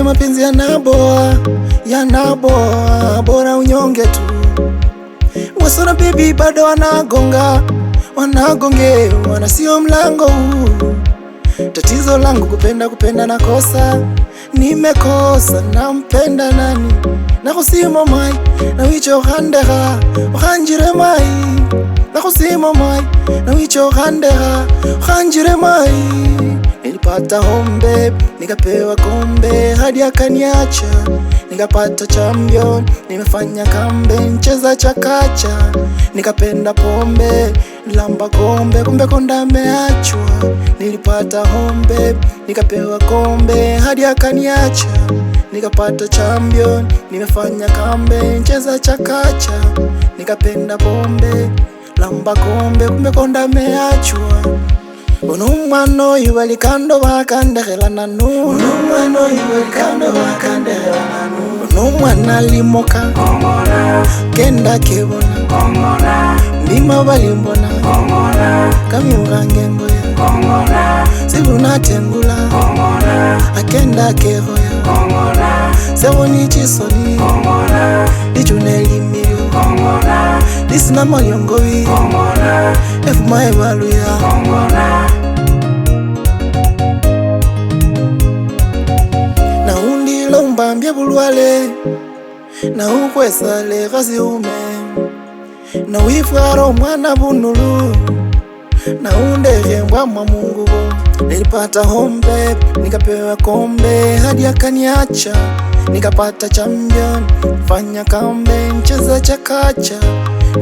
mapenzi yanaboa, bora unyonge tu. Wasona baby bado wanagongewa, sio mlango huu. Tatizo langu kupenda nakosa, nimekosa nampenda nani? Nakusima mai, na wicho khandera, khanjire mai. Nakusima mai, na wicho khandera, khanjire mai. Nilipata hombe, nikapewa kombe, hadi akaniacha. Nikapata champion, nimefanya kambe, ncheza chakacha. Nikapenda pombe, lamba kombe, kumbe konda meachwa. Nilipata hombe, nikapewa kombe, hadi akaniacha. Nikapata champion, nimefanya kambe, ncheza chakacha. Nikapenda pombe, lamba kombe, kumbe konda meachwa. Unumwano yuwalikando wakandehela nanu, unumwano yuwalikando wakandehela nanu. Unumwana limoka kenda kebona, mima walimbona kami urangengoya. Sibuna tengula akenda kehoya, sewoni chisoni ichuneli miyo. Lisina moyongowi efuma evaluya. Na undilo mbambye bulwale, na ukwesale kasi ume. Na wifwaro mwana bunulu, na undehembwa mwa Mungu bo. Nilipata hombe, nikapewa kombe, hadi akaniacha. Nikapata champion, fanya kambe, ncheza chakacha.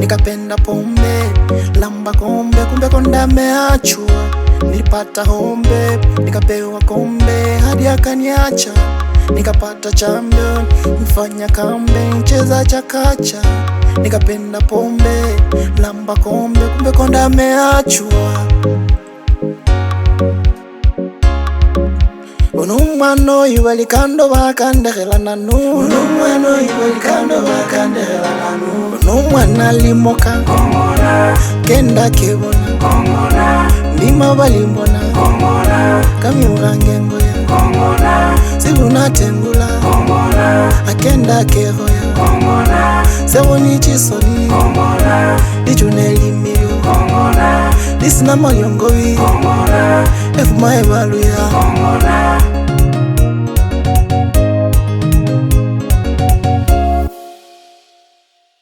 Nikapenda pombe, lamba kombe, kumbe konda meachwa. Nilipata hombe, nikapewa kombe, hadi akaniacha. Nikapata champion, mfanya kambe, ncheza chakacha. Nikapenda pombe, lamba kombe, kumbe konda meachwa. Unumwano yuwalikando wakandehela nanu, unumwano yuwalikando wakandehela nanu. Unumwana limoka kenda kebona, mima walimbona kami urangengoya. Sibuna tengula akenda kehoya, sewoni chisoni ichuneli miyo. Lisina moyongowi efuma evaluya.